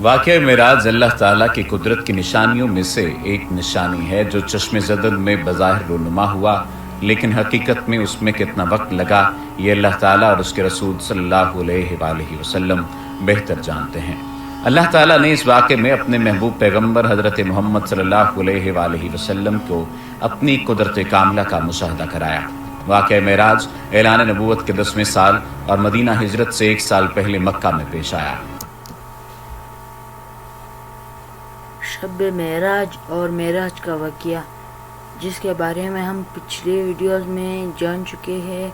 वाक़या मेराज अल्लाह ताला की कुदरत की निशानियों में से एक निशानी है जो चश्मे ज़दन में बज़ाहिर रूनुमा हुआ, लेकिन हकीकत में उसमें कितना वक्त लगा ये अल्लाह ताला और उसके रसूल सल्लल्लाहु अलैहि वसल्लम बेहतर जानते हैं। अल्लाह ताला ने इस वाक़े में अपने महबूब पैगम्बर हज़रत मोहम्मद सल्लल्लाहु अलैहि वसल्लम को अपनी कुदरत कामिला का मुशाहदा कराया। वाक़या मेराज ऐलान नबूवत के 10वें साल और मदीना हिजरत से 1 साल पहले मक्का में पेश आया। शब मेराज और मेराज का वाक़या, जिसके बारे में हम पिछले वीडियोस में जान चुके हैं,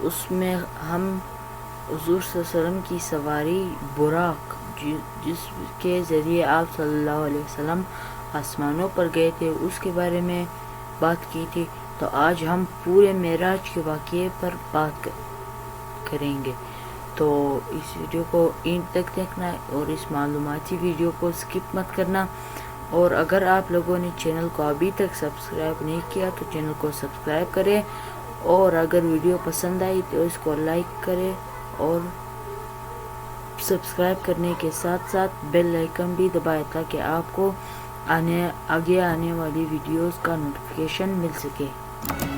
उसमें हम हुज़ूर सल्लल्लाहु अलैहि वसल्लम की सवारी बुराक, जिसके ज़रिए आप सल्लल्लाहु अलैहि वसल्लम आसमानों पर गए थे, उसके बारे में बात की थी। तो आज हम पूरे मेराज के वाक़ये पर बात करेंगे। तो इस वीडियो को एंड तक देखना और इस मालूमाती वीडियो को स्किप मत करना। और अगर आप लोगों ने चैनल को अभी तक सब्सक्राइब नहीं किया तो चैनल को सब्सक्राइब करें, और अगर वीडियो पसंद आई तो इसको लाइक करें, और सब्सक्राइब करने के साथ साथ बेल आइकन भी दबाएं ताकि आपको आगे आने वाली वीडियोस का नोटिफिकेशन मिल सके।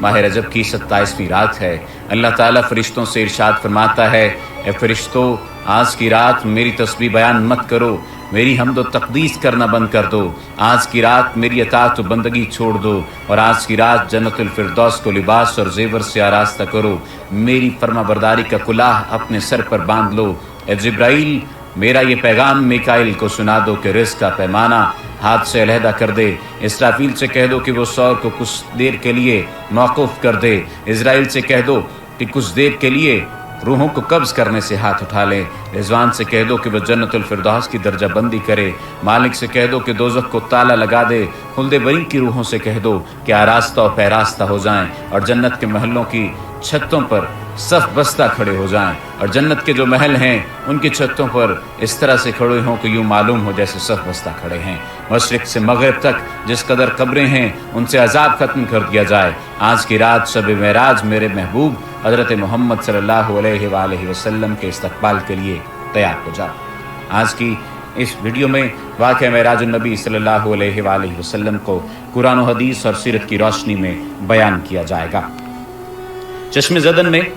माह रजब की 27वीं रात है। अल्लाह ताला फरिश्तों से इरशाद फरमाता है, ए फरिश्तों, आज की रात मेरी तस्बीह बयान मत करो, मेरी हम्द व तक़दीस करना बंद कर दो। आज की रात मेरी अताअत व बंदगी छोड़ दो, और आज की रात जन्नतुल फिरदौस को लिबास और जेवर से आरास्ता करो। मेरी फर्माबरदारी का कुलाह अपने सर पर बांध लो। ए जिब्राइल, मेरा ये पैगाम मिकाइल को सुना दो कि रिज़्क़ का पैमाना हाथ से अलहदा कर दे। इसराफील से कह दो कि वो सौर को कुछ देर के लिए मौकूफ़ कर दे। इज़राइल से कह दो कि कुछ देर के लिए रूहों को कब्ज़ करने से हाथ उठा ले। रिजवान से कह दो कि वह जन्नतुल फिरदौस की दर्जा बंदी करे। मालिक से कह दो कि दोज़ख को ताला लगा दे। खुल्दे बरी की रूहों से कह दो कि आरास्ता और पैरास्ता हो जाएं, और जन्नत के महलों की छतों पर सफ बस्ता खड़े हो जाएं, और जन्नत के जो महल हैं उनकी छतों पर इस तरह से खड़े हों कि यूँ मालूम हो जैसे सफ बस्ता खड़े हैं। मशरिक़ से मगरिब तक जिस कदर कब्रें हैं उनसे अजाब ख़त्म कर दिया जाए। आज की रात शब मेराज मेरे महबूब हज़रत मोहम्मद सल्लल्लाहु अलैहि वसल्लम के इस्तक़बाल के लिए तैयार हो जाओ। आज की इस वीडियो में वाक़या मेराजुन नबी सल्लल्लाहु अलैहि वसल्लम को कुरान और हदीस और सीरत की रोशनी में बयान किया जाएगा। चश्मे ज़दन में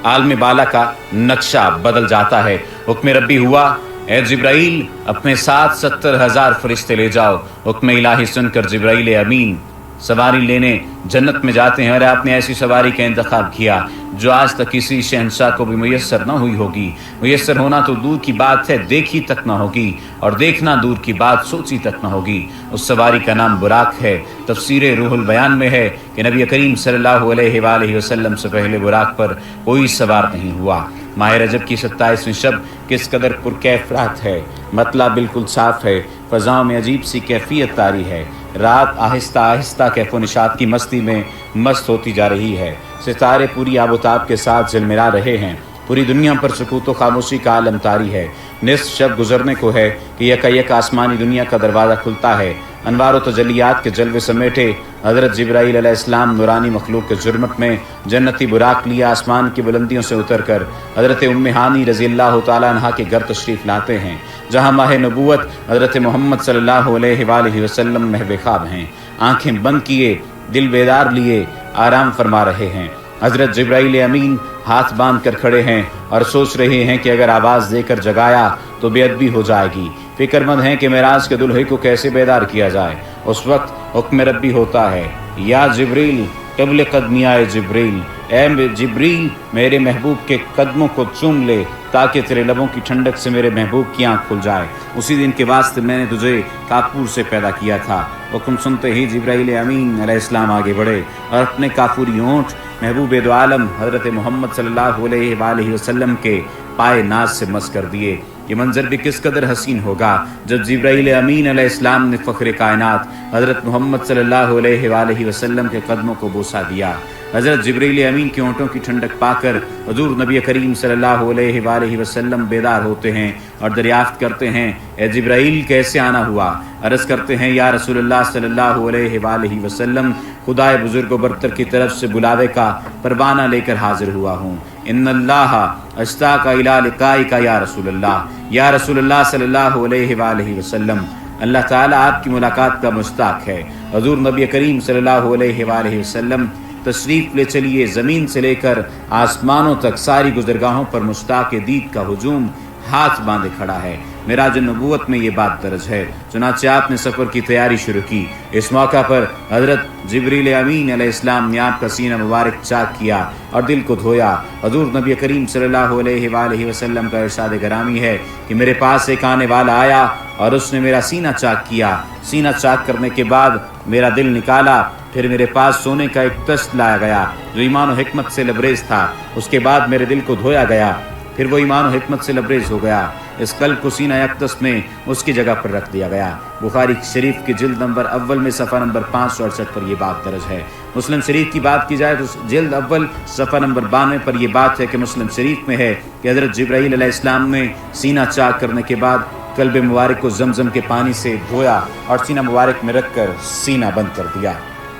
आलम बाला का नक्शा बदल जाता है। हुक्म रब्बी हुआ, ए जिब्राइल, अपने साथ 70,000 फरिश्ते ले जाओ। हुक्म इलाही सुनकर जिब्राइल अमीन सवारी लेने जन्नत में जाते हैं, और आपने ऐसी सवारी का इंतखाब किया जो आज तक किसी शहंशाह को भी मुयस्सर न हुई होगी। मुयस्सर होना तो दूर की बात है, देखी तक न होगी, और देखना दूर की बात, सोची तक न होगी। उस सवारी का नाम बुराक है। तफसीर रूहुल बयान में है कि नबी करीम सल्लल्लाहु अलैहि वसल्लम से पहले बुराक पर कोई सवार नहीं हुआ। माह रजब की 27वीं शब किस कदर पुरकैफ रात है। मतला बिल्कुल साफ है, फ़ज़ाओं में अजीब सी कैफियत तारी है। रात आहिस्ता आहिस्ता कैफ़ो निशात की मस्ती में मस्त होती जा रही है। सितारे पूरी आबोताब के साथ झिलमिला रहे हैं। पूरी दुनिया पर सुकूत व खामोशी का आलम तारी है। निस्फ शब गुजरने को है कि यकायक आसमानी दुनिया का दरवाज़ा खुलता है। अनवार व तजलियात के जलवे समेटे हज़रत जिब्राईल अलैहिस्सलाम नूरानी मखलूक के जुर्मत में जन्नती बुराक लिया आसमान की बुलंदियों से उतर कर हज़रत उम्मे हानी रज़ियल्लाहु तआला अन्हा के घर तशरीफ़ लाते हैं, जहाँ माह नबूवत हज़रत मोहम्मद सल्लल्लाहु अलैहि वसल्लम महब ख़्वाब हैं। आँखें बंद किए, दिल बेदार लिए आराम फरमा रहे हैं। हज़रत जिब्राईल अमीन हाथ बांध कर खड़े हैं और सोच रहे हैं कि अगर आवाज़ देकर जगाया तो बेअदबी हो जाएगी। फिक्रमंद हैं कि मेराज के दुल्हे को कैसे बेदार किया जाए। उस वक्त हुक्म रब्बी होता है, या जिब्रील क़िबल क़दमी आए जिब्रील, ए जिब्रील, मेरे महबूब के कदमों को चूम ले ताकि तेरे लबों की ठंडक से मेरे महबूब की आँख खुल जाए। उसी दिन के वास्ते मैंने तुझे काफूर से पैदा किया था। हुक्म सुनते ही जिब्राईल अमीन अलैहिस्सलाम आगे बढ़े और अपने काफूरी होंठ महबूब दो आलम हज़रत मोहम्मद सल्लल्लाहु अलैहि वसल्लम के पाए नाज से मस कर दिए। ये मंजर भी किस कदर हसीन होगा जब जिब्राईल अमीन अलैहिस्सलाम ने फ़ख्र कायनात हज़रत मोहम्मद सल्लल्लाहु अलैहि वसल्लम के कदमों को बोसा दिया। हज़रत जिब्राईल अमीन के होंठों की ठंडक पाकर हुज़ूर नबी करीम सल्लल्लाहु अलैहि वसल्लम बेदार होते हैं और दरियाफ्त करते हैं, ए जिब्राईल कैसे आना हुआ? अर्ज़ करते हैं, या रसूलुल्लाह सल्लल्लाहु अलैहि वसल्लम, खुदाए बुजुर्ग व बरतर की तरफ से बुलावे का परवाना लेकर हाजिर हुआ हूँ। ان اللہ اشتاق الی لقائک یا رسول اللہ صلی اللہ علیہ وآلہ وسلم، اللہ تعالیٰ آپ کی ملاقات کا مشتاق ہے۔ حضور نبی کریم صلی اللہ علیہ وآلہ وسلم تشریف لے چلیے، زمین سے لے کر آسمانوں تک ساری گزرگاہوں پر مشتاق دید کا ہجوم ہاتھ باندھے کھڑا ہے۔ معراج النبوت میں یہ بات درج ہے۔ چنانچہ آپ نے سفر کی تیاری شروع کی۔ اس موقع پر حضرت جبریل امین علیہ السلام نے آپ کا سینہ مبارک چاک کیا اور دل کو دھویا۔ حضور نبی کریم صلی اللہ علیہ وآلہ وسلم کا ارشاد گرامی ہے کہ میرے پاس ایک آنے والا آیا اور اس نے میرا سینہ چاک کیا۔ سینہ چاک کرنے کے بعد میرا دل نکالا، پھر میرے پاس سونے کا ایک تشت لایا گیا جو ایمان و حکمت سے لبریز تھا۔ اس کے بعد میرے دل کو دھویا گیا، پھر وہ ایمان و حکمت سے لبریز ہو گیا۔ اس قلب کو سینہ اقدس میں اس کی جگہ پر رکھ دیا گیا۔ بخاری شریف کی جلد نمبر اول میں صفحہ نمبر 568 پر یہ بات درج ہے۔ مسلم شریف کی بات کی جائے تو جلد اول صفحہ نمبر 92 پر یہ بات ہے کہ مسلم شریف میں ہے کہ حضرت جبرائیل علیہ السلام نے سینہ چاک کرنے کے بعد قلب مبارک کو زمزم کے پانی سے دھویا اور سینہ مبارک میں رکھ کر سینہ بند کر دیا۔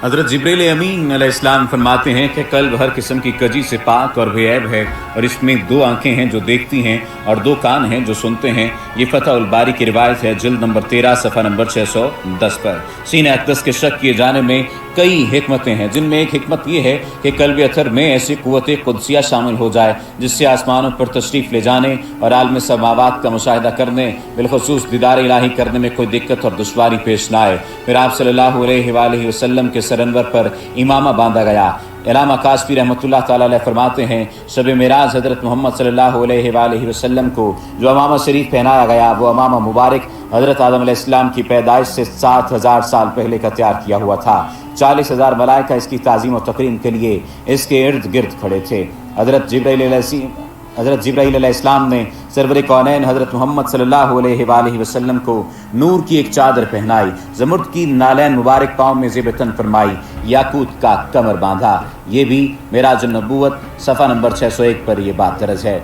حضرت جبریل امین علیہ السلام فرماتے ہیں کہ قلب ہر قسم کی کجی سے پاک اور بے عیب ہے، اور اس میں 2 آنکھیں ہیں جو دیکھتی ہیں اور 2 کان ہیں جو سنتے ہیں۔ یہ فتح الباری کی روایت ہے، جلد نمبر 13 صفحہ نمبر 610 پر۔ سینہ اقدس کے شک کیے جانے میں کئی حکمتیں ہیں، جن میں ایک حکمت یہ ہے کہ قلب اطہر میں ایسی قوت قدسیہ شامل ہو جائے جس سے آسمانوں پر تشریف لے جانے اور عالم سماوات کا مشاہدہ کرنے، بالخصوص دیدار الہی کرنے میں کوئی دقت اور دشواری پیش نہ آئے۔ پھر آپ صلی اللہ علیہ وآلہ وسلم کے سر انور پر امامہ باندھا گیا۔ علامہ کاشفی رحمۃ اللہ تعالیٰ علیہ فرماتے ہیں شب معراج حضرت محمد صلی اللہ علیہ وآلہ وسلم کو جو امامہ شریف پہنایا گیا، وہ امامہ مبارک حضرت آدم علیہ السلام کی پیدائش سے 7000 سال پہلے کا تیار کیا ہوا تھا۔ 40,000 ملائکہ اس کی تعظیم و تکریم کے لیے اس کے ارد گرد کھڑے تھے۔ حضرت جبرائیل علیہ السلام نے سرور کونین حضرت محمد صلی اللہ علیہ وآلہ وسلم کو نور کی ایک چادر پہنائی، زمرد کی نالین مبارک پاؤں میں زیب تن فرمائی، یاقوت کا کمر باندھا۔ یہ بھی معراج النبوت صفحہ نمبر 601 پر یہ بات درج ہے۔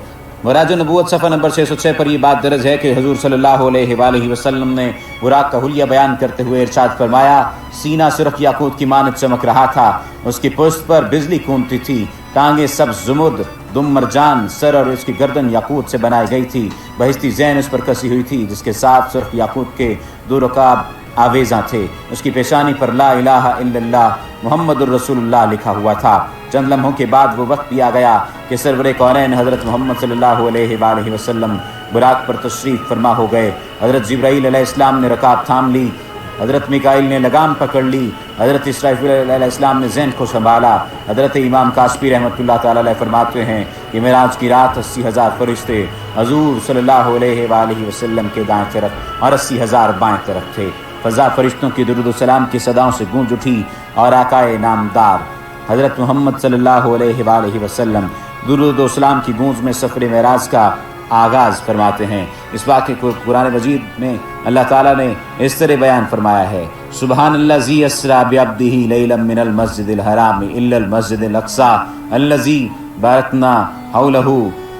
معراج النبوت صفحہ نمبر 606 پر یہ بات درج ہے کہ حضور صلی اللہ علیہ وآلہ وسلم نے براق کا حلیہ بیان کرتے ہوئے ارشاد فرمایا، سینہ سرخ یاقوت کی مانند چمک رہا تھا، اس کی پشت پر بجلی کونتی تھی، ٹانگیں سبز زمرد، دم مرجان، سر اور اس کی گردن یاقوت سے بنائی گئی تھی، بہشتی زین اس پر کسی ہوئی تھی جس کے ساتھ سرخ یاقوت کے 2 رکاب آویزاں تھے۔ اس کی پیشانی پر لا الہ الا اللہ محمد الرسول اللہ لکھا ہوا تھا۔ چند لمحوں کے بعد وہ وقت بھی آ گیا کہ سرور کونین حضرت محمد صلی اللہ علیہ وآلہ وسلم براق پر تشریف فرما ہو گئے۔ حضرت جبرائیل علیہ السلام نے رکاب تھام لی، حضرت میکائیل نے لگام پکڑ لی، حضرت اسرافیل علیہ السلام نے زین کو سنبھالا۔ حضرت امام کاشفی رحمۃ اللہ تعالیٰ علیہ فرماتے ہیں کہ معراج کی رات 80,000 فرشتے حضور صلی اللہ علیہ وآلہ وسلم کے دائیں طرف اور 80,000 بائیں طرف تھے۔ فضا فرشتوں کی درود و سلام کی صداؤں سے گونج اٹھی اور آقائے نامدار حضرت محمد صلی اللہ علیہ وآلہ وسلم درود و سلام کی گونج میں سفر معراج کا آغاز فرماتے ہیں۔ اس واقعے کو قرآن مجید میں اللہ تعالیٰ نے اس طرح بیان فرمایا ہے، سبحان الذی اسریٰ بعبدہ لیلا من المسجد الحرام الی المسجد الاقصی الذی بارکنا حولہ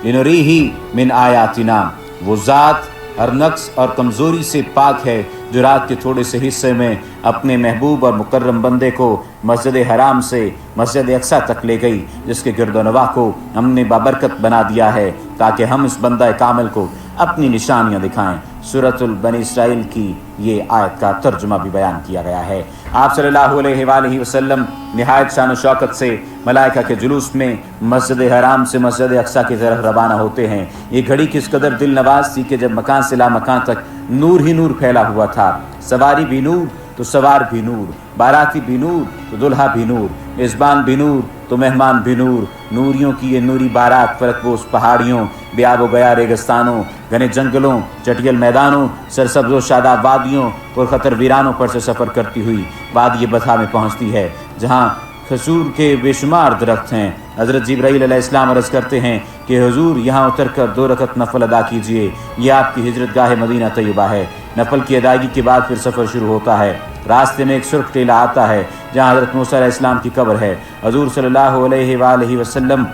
لنریہ من آیاتنا۔ وہ ذات ہر نقص اور کمزوری سے پاک ہے جو رات کے تھوڑے سے حصے میں اپنے محبوب اور مکرم بندے کو مسجد حرام سے مسجد اقصی تک لے گئی، جس کے گرد و نواح کو ہم نے بابرکت بنا دیا ہے تاکہ ہم اس بندہ کامل کو اپنی نشانیاں دکھائیں۔ سورۃ البنی اسرائیل کی یہ آیت کا ترجمہ بھی بیان کیا گیا ہے۔ آپ صلی اللہ علیہ وآلہ وسلم نہایت شان و شوکت سے ملائکہ کے جلوس میں مسجد حرام سے مسجد اقصی کی طرف روانہ ہوتے ہیں۔ یہ گھڑی کس قدر دل نواز تھی کہ جب مکان سے لا مکان تک نور ہی نور پھیلا ہوا تھا، سواری بھی نور تو سوار بھی نور، باراتی بھی نور تو دلہا بھی نور، میزبان بھی نور تو مہمان بھی نور۔ نوریوں کی یہ نوری بارات فرق بوس پہاڑیوں، بے آب و گیا ریگستانوں، گھنے جنگلوں، چٹیل میدانوں، سرسبز و شاداب وادیوں اور خطر ویرانوں پر سے سفر کرتی ہوئی وادی بطحا میں پہنچتی ہے، جہاں کھجور کے بے شمار درخت ہیں۔ حضرت جبرائیل علیہ السلام عرض کرتے ہیں کہ حضور یہاں اتر کر 2 رکعت نفل ادا کیجئے، یہ آپ کی ہجرت گاہ مدینہ طیبہ ہے۔ نفل کی ادائیگی کے بعد پھر سفر شروع ہوتا ہے۔ راستے میں ایک سرخ ٹیلہ آتا ہے جہاں حضرت موسیٰ علیہ السلام کی قبر ہے۔ حضور صلی اللہ علیہ وآلہ وسلم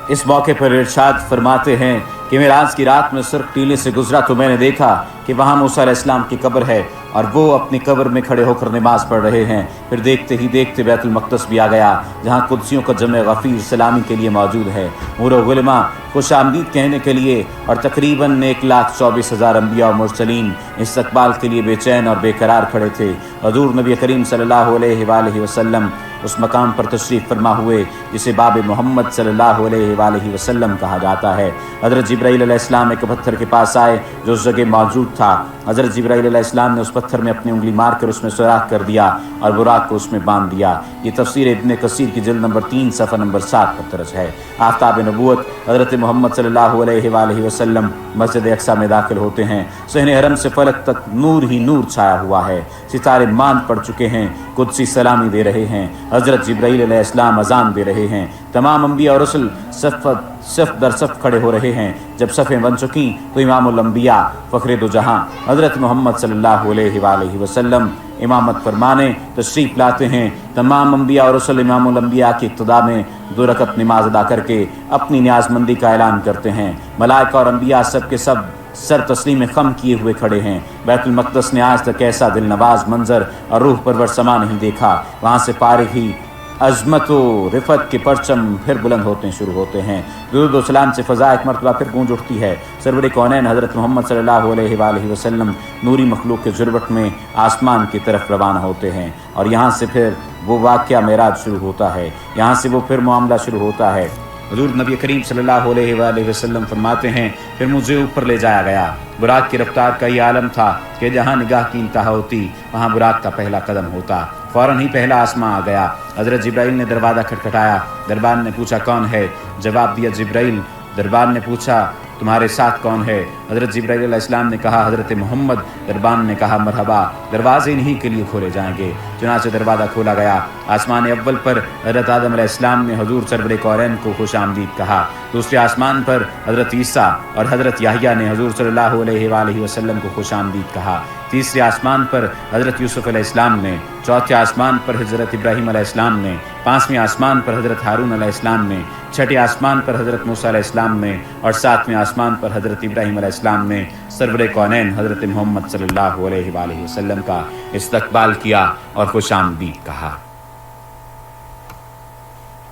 اس موقع پر ارشاد فرماتے ہیں کہ मेराज की रात में सिर्फ टीले से गुजरा तो मैंने देखा कि वहाँ मूसा अलैहिस्सलाम की कब्र है और वो अपनी कब्र में खड़े होकर नमाज पढ़ रहे हैं। फिर देखते ही देखते बैतुल मक़दस भी आ गया जहाँ कुदसियों का जमे गफ़ीर सलामी के लिए मौजूद है। मूर गुलमा खुश आमदीद कहने के लिए और तकरीबन 1,24,000 अम्बिया और मुरसलीन इस्तक़बाल के लिए बेचैन और बेकरार खड़े थे। हज़ूर नबी करीम सल्लल्लाहु अलैहि वसल्लम उस मकाम पर तशरीफ़ फरमा हुए जिसे बाब मोहम्मद सल्लल्लाहु अलैहि वसल्लम कहा जाता है। हज़रत जिब्राईल अलैहिस्सलाम एक पत्थर के पास आए जो उस जगह मौजूद था। हज़रत जिब्राईल अलैहिस्सलाम ने उस पत्थर में अपनी उंगली मारकर उसमें सुराख कर दिया और बुराक को उसमें बांध दिया। ये तफसीर इब्न कसीर की जिल्द नंबर 3 सफ़ा नंबर 7 पर दर्ज है। आफ्ताब नबूवत हज़रत मोहम्मद सल्लल्लाहु अलैहि वसल्लम मस्जिद अक्सा में दाखिल होते हैं। सहने हरम से फलक तक नूर ही नूर छाया हुआ है। सितारे मान पड़ चुके हैं, कुदसी सलामी दे रहे हैं। हज़रत जिब्राईल अलैहिस्सलाम अजान दे रहे हैं। तमाम अम्बिया और रसूल सफ़ दर सफ़ खड़े हो रहे हैं। जब सफ़ें बन चुकी तो इमामुल अम्बिया फ़ख्रे दो जहां हज़रत मोहम्मद सल्लल्लाहु अलैहि वसल्लम इमामत फरमाने तशरीफ़ लाते हैं। तमाम अम्बिया और रसूल इमामुल अम्बिया की इब्तिदा में 2 रकत नमाज अदा करके अपनी न्याज़मंदी का ऐलान करते हैं। मलाइका और अम्बिया सब के सब सर तस्लीम खम किए हुए खड़े हैं। बैतुल मक़दस ने आज तक ऐसा दिल नवाज मंजर और रूह परवर समा नहीं देखा। वहाँ से पारिग ही अज़मत व रिफ़त के परचम फिर बुलंद होते शुरू होते हैं। दुरूद व सलाम से फ़ज़ा एक मरतबा फिर गूंज उठती है। सरवर कौनैन हज़रत मोहम्मद सल्लल्लाहु अलैहि वसल्लम नूरी मखलूक के ज़ुरबट में आसमान की तरफ रवाना होते हैं और यहाँ से फिर वो वाक़या मेराज शुरू होता है। यहाँ से वो फिर मामला शुरू होता है। हज़ूर नबी करीम सल्लल्लाहु अलैहि वसल्लम फरमाते हैं फिर मुझे ऊपर ले जाया गया। बुराक की रफ्तार का ये आलम था कि जहाँ निगाह की इंतहा होती वहाँ बुराक का पहला कदम होता। फ़ौरन ही पहला आसमां आ गया। हज़रत जिब्राईल ने दरवाज़ा खटखटाया। दरबार ने पूछा कौन है? जवाब दिया जिब्राईल। दरबार ने पूछा तुम्हारे साथ कौन है? हज़रत जिब्राईल अलैहिस्सलाम ने कहा हज़रत मोहम्मद। दरबार ने कहा मरहबा, दरवाजे इन्हीं के लिए खोले जाएंगे। चुनांचे दरवाज़ा खोला गया। आसमान अव्वल पर हज़रत आदम अलैहिस्सलाम ने हज़ूर सरवर कौनैन को खुश आमदीद कहा। दूसरे आसमान पर हज़रत ईसा और हज़रत याहिया ने हज़ूर सल्लल्लाहु अलैहि वसल्लम को खुश आमदीद कहा। तीसरे आसमान पर हज़रत यूसुफ़ अलैहिस्सलाम ने, चौथे आसमान पर हज़रत इब्राहीम अलैहिस्सलाम ने, पाँचवें आसमान पर हज़रत हारून अलैहिस्सलाम ने, छठे आसमान पर हज़रत मूसा अलैहिस्सलाम ने और सातवें आसमान पर हज़रत इब्राहीम अलैहिस्सलाम ने सरवर कौनैन हज़रत मोहम्मद सल्लल्लाहु अलैहि वसल्लम का इस्तक़बाल किया और खुश आमदीद कहा।